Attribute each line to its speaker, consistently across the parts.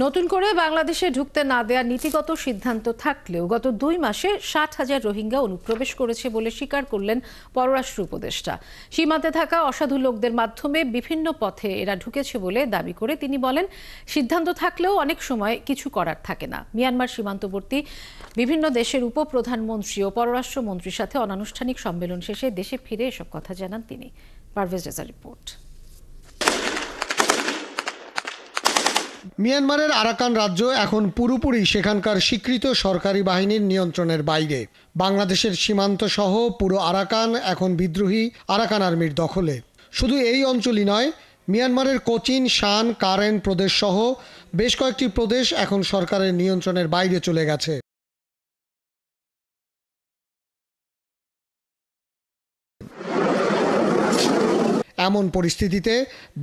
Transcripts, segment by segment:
Speaker 1: নতুন করে বাংলাদেশে ঢুকতে না দেওয়ার নীতিগত সিদ্ধান্ত থাকলেও গত 2 মাসে 60,000 রোহিঙ্গা অনুপ্রবেশ করেছে বলে স্বীকার করলেন পররাষ্ট্র উপদেষ্টা। সীমান্তে থাকা অসাধু লোকদের মাধ্যমে বিভিন্ন পথে এরা ঢুকেছে বলে দাবি করে তিনি বলেন, সিদ্ধান্ত থাকলেও অনেক সময় কিছু করার থাকে না। মিয়ানমার সীমান্তবর্তী বিভিন্ন দেশের উপপ্রধানমন্ত্রী ও পররাষ্ট্রমন্ত্রীর সাথে অনানুষ্ঠানিক সম্মেলন শেষে দেশে ফিরে এসব কথা জানান তিনি। পারভেজ রেজা রিপোর্ট।
Speaker 2: মিয়ানমারের আরাকান রাজ্য এখন পুরোপুরি সেখানকার স্বীকৃত সরকারি বাহিনীর নিয়ন্ত্রণের বাইরে। বাংলাদেশের সীমান্ত সহ পুরো আরাকান এখন বিদ্রোহী আরাকান আর্মির দখলে। শুধু এই অঞ্চলই নয়, মিয়ানমারের কোচিন, শান, কারেন প্রদেশ সহ বেশ কয়েকটি প্রদেশ এখন সরকারের নিয়ন্ত্রণের বাইরে চলে গেছে। এমন পরিস্থিতিতে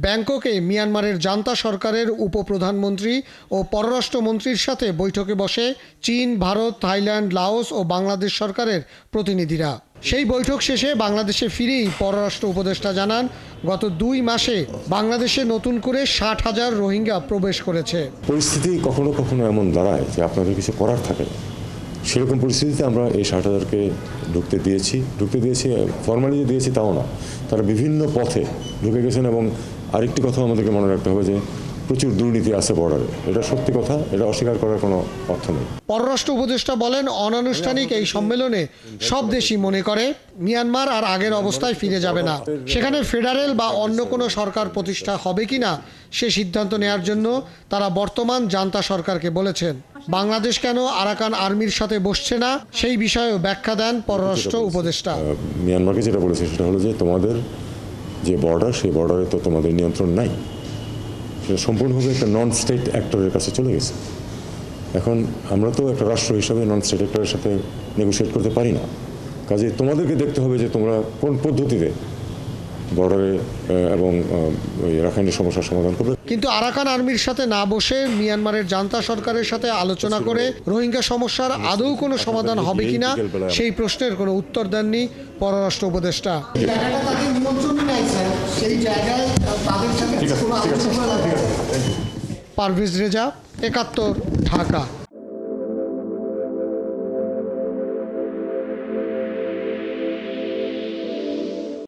Speaker 2: ব্যাংককে মিয়ানমারের জান্তা সরকারের উপপ্রধানমন্ত্রী ও পররাষ্ট্রমন্ত্রীর সাথে বৈঠকে বসে চীন, ভারত, থাইল্যান্ড, লাওস ও বাংলাদেশ সরকারের প্রতিনিধিরা। সেই বৈঠক শেষে বাংলাদেশে ফিরেই পররাষ্ট্র উপদেষ্টা জানান, গত 2 মাসে বাংলাদেশে নতুন করে 60,000 রোহিঙ্গা প্রবেশ করেছে।
Speaker 3: পরিস্থিতি কখনো কখনো এমন দাঁড়ায় যে আপনাদের কিছু করার থাকে না। সেরকম পরিস্থিতিতে আমরা এই 60,000কে ঢুকতে দিয়েছি ফর্মালি দিয়েছি তাও না, তারা বিভিন্ন পথে ঢুকে গেছেন। এবং আরেকটি কথা আমাদেরকে মনে রাখতে হবে যে প্রচুর দুর্নীতি আছে বর্ডারে। এটা সত্যি কথা, এটা অস্বীকার করার কোনো অর্থ নেই।
Speaker 2: পররাষ্ট্র উপদেষ্টা বলেন, অনানুষ্ঠানিক এই সম্মেলনে সব দেশই মনে করে মিয়ানমার আর আগের অবস্থায় ফিরে যাবে না। সেখানে ফেডারেল বা অন্য কোনো সরকার প্রতিষ্ঠা হবে কিনা সে সিদ্ধান্ত নেয়ার জন্য তারা বর্তমান জান্তা সরকারকে বলেছেন। বাংলাদেশ কেন আরাকান আর্মির সাথে বসছে না সেই বিষয়েও ব্যাখ্যা দেন পররাষ্ট্র উপদেষ্টা।
Speaker 3: মিয়ানমারকে যেটা বলেছে সেটা হলো যে তোমাদের যে বর্ডার, সেই বর্ডারে তো তোমাদের নিয়ন্ত্রণ নাই, সেটা সম্পূর্ণভাবে একটা নন স্টেট অ্যাক্টরের কাছে চলে গেছে। এখন আমরা তো একটা রাষ্ট্র হিসাবে নন স্টেট অ্যাক্টরের সাথে নেগোশিয়েট করতে পারি না। কাজে তোমাদেরকে দেখতে হবে যে তোমরা কোন পদ্ধতিতে বর্ডারে এবং রাখাইনের সমস্যার সমাধান করবে।
Speaker 2: কিন্তু আরাকান আর্মির সাথে না বসে মিয়ানমারের জান্তা সরকারের সাথে আলোচনা করে রোহিঙ্গা সমস্যার আদৌ কোনো সমাধান হবে কিনা সেই প্রশ্নের কোনো উত্তর দেননি পররাষ্ট্র উপদেষ্টা। পারভেজ রেজা, 71, ঢাকা।